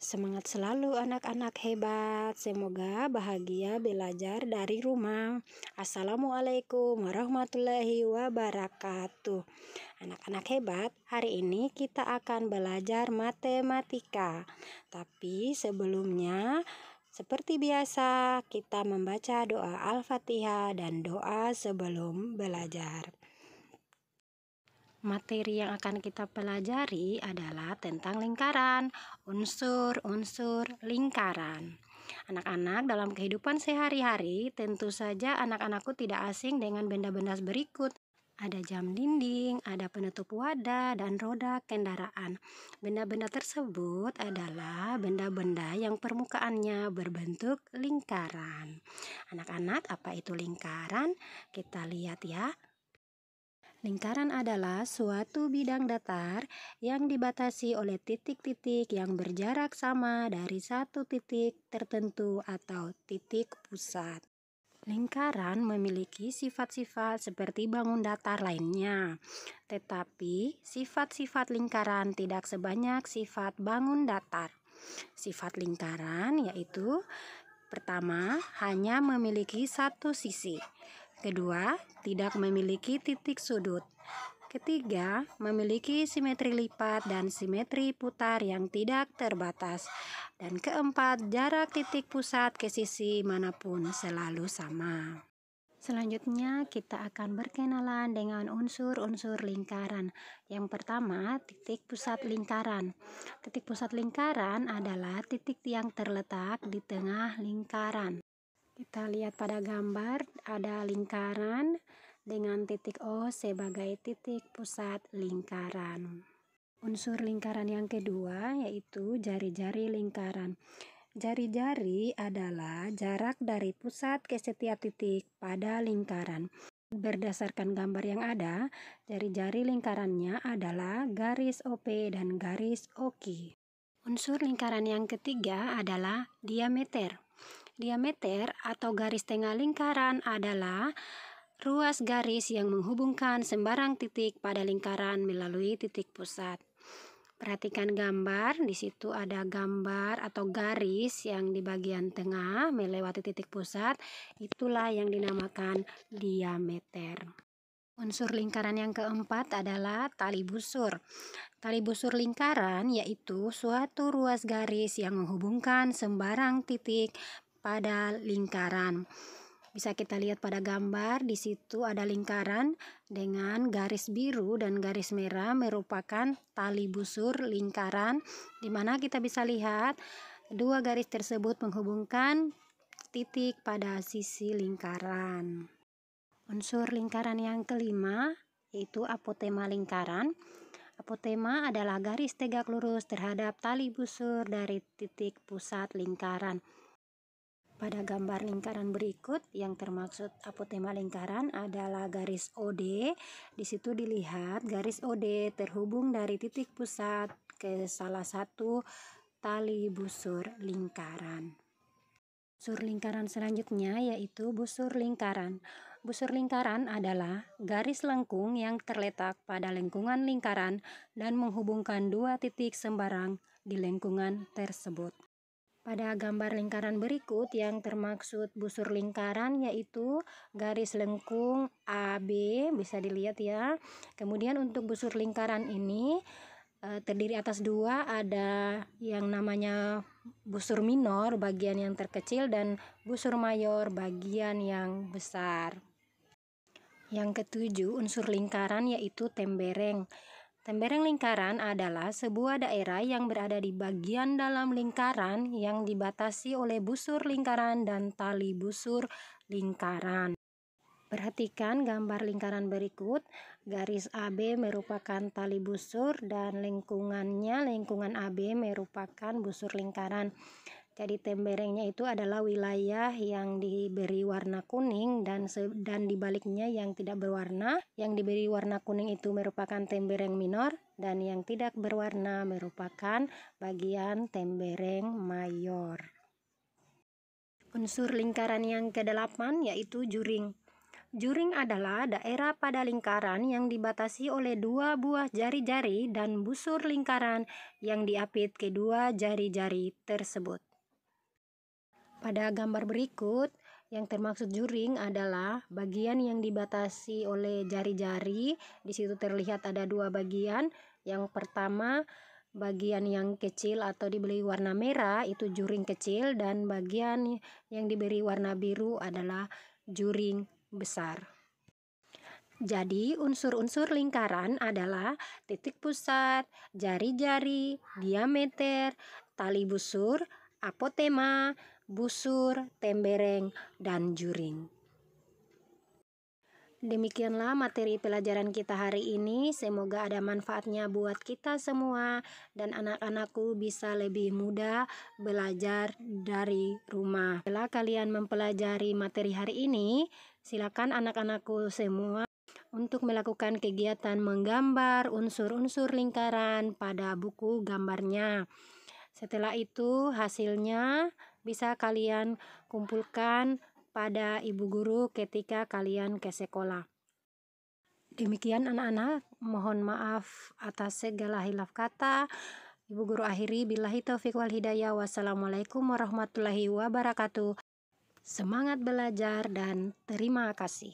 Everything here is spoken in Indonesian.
Semangat selalu anak-anak hebat. Semoga bahagia belajar dari rumah. Assalamualaikum warahmatullahi wabarakatuh. Anak-anak hebat, hari ini kita akan belajar matematika. Tapi sebelumnya, seperti biasa, kita membaca doa Al-Fatihah dan doa sebelum belajar. Materi yang akan kita pelajari adalah tentang lingkaran, unsur-unsur lingkaran. Anak-anak, dalam kehidupan sehari-hari, tentu saja anak-anakku tidak asing dengan benda-benda berikut. Ada jam dinding, ada penutup wadah, dan roda kendaraan. Benda-benda tersebut adalah benda-benda yang permukaannya berbentuk lingkaran. Anak-anak, apa itu lingkaran? Kita lihat ya. Lingkaran adalah suatu bidang datar yang dibatasi oleh titik-titik yang berjarak sama dari satu titik tertentu atau titik pusat. Lingkaran memiliki sifat-sifat seperti bangun datar lainnya, tetapi sifat-sifat lingkaran tidak sebanyak sifat bangun datar. Sifat lingkaran yaitu: pertama, hanya memiliki satu sisi. Kedua, tidak memiliki titik sudut. Ketiga, memiliki simetri lipat dan simetri putar yang tidak terbatas. Dan keempat, jarak titik pusat ke sisi manapun selalu sama. Selanjutnya, kita akan berkenalan dengan unsur-unsur lingkaran. Yang pertama, titik pusat lingkaran. Titik pusat lingkaran adalah titik yang terletak di tengah lingkaran. Kita lihat pada gambar, ada lingkaran dengan titik O sebagai titik pusat lingkaran. Unsur lingkaran yang kedua yaitu jari-jari lingkaran. Jari-jari adalah jarak dari pusat ke setiap titik pada lingkaran. Berdasarkan gambar yang ada, jari-jari lingkarannya adalah garis OP dan garis OQ. Unsur lingkaran yang ketiga adalah diameter. Diameter atau garis tengah lingkaran adalah ruas garis yang menghubungkan sembarang titik pada lingkaran melalui titik pusat. Perhatikan gambar, di situ ada gambar atau garis yang di bagian tengah melewati titik pusat, itulah yang dinamakan diameter. Unsur lingkaran yang keempat adalah tali busur. Tali busur lingkaran yaitu suatu ruas garis yang menghubungkan sembarang titik pada lingkaran. Bisa kita lihat pada gambar, di situ ada lingkaran dengan garis biru dan garis merah merupakan tali busur lingkaran, di mana kita bisa lihat dua garis tersebut menghubungkan titik pada sisi lingkaran. Unsur lingkaran yang kelima yaitu apotema lingkaran. Apotema adalah garis tegak lurus terhadap tali busur dari titik pusat lingkaran. Pada gambar lingkaran berikut, yang termaksud apotema lingkaran adalah garis OD. Di situ dilihat garis OD terhubung dari titik pusat ke salah satu tali busur lingkaran. Busur lingkaran selanjutnya yaitu busur lingkaran. Busur lingkaran adalah garis lengkung yang terletak pada lengkungan lingkaran dan menghubungkan dua titik sembarang di lengkungan tersebut. Pada gambar lingkaran berikut yang termaksud busur lingkaran yaitu garis lengkung AB, bisa dilihat ya. Kemudian untuk busur lingkaran ini terdiri atas dua, ada yang namanya busur minor bagian yang terkecil dan busur mayor bagian yang besar. Yang ketujuh, unsur lingkaran yaitu tembereng. Tembereng lingkaran adalah sebuah daerah yang berada di bagian dalam lingkaran yang dibatasi oleh busur lingkaran dan tali busur lingkaran. Perhatikan gambar lingkaran berikut. Garis AB merupakan tali busur dan lengkungan AB merupakan busur lingkaran. Jadi temberengnya itu adalah wilayah yang diberi warna kuning dan dibaliknya yang tidak berwarna. Yang diberi warna kuning itu merupakan tembereng minor dan yang tidak berwarna merupakan bagian tembereng mayor. Unsur lingkaran yang ke-8 yaitu juring. Juring adalah daerah pada lingkaran yang dibatasi oleh dua buah jari-jari dan busur lingkaran yang diapit kedua jari-jari tersebut. Pada gambar berikut, yang termaksud juring adalah bagian yang dibatasi oleh jari-jari. Di situ terlihat ada dua bagian. Yang pertama, bagian yang kecil atau diberi warna merah itu juring kecil, dan bagian yang diberi warna biru adalah juring besar. Jadi, unsur-unsur lingkaran adalah titik pusat, jari-jari, diameter, tali busur, apotema, busur, tembereng, dan juring. Demikianlah materi pelajaran kita hari ini. Semoga ada manfaatnya buat kita semua dan anak-anakku bisa lebih mudah belajar dari rumah. Setelah kalian mempelajari materi hari ini, silakan anak-anakku semua untuk melakukan kegiatan menggambar unsur-unsur lingkaran pada buku gambarnya. Setelah itu hasilnya bisa kalian kumpulkan pada ibu guru ketika kalian ke sekolah. Demikian anak-anak, mohon maaf atas segala hilaf kata. Ibu guru akhiri, billahi taufiq wal hidayah. Wassalamualaikum warahmatullahi wabarakatuh. Semangat belajar dan terima kasih.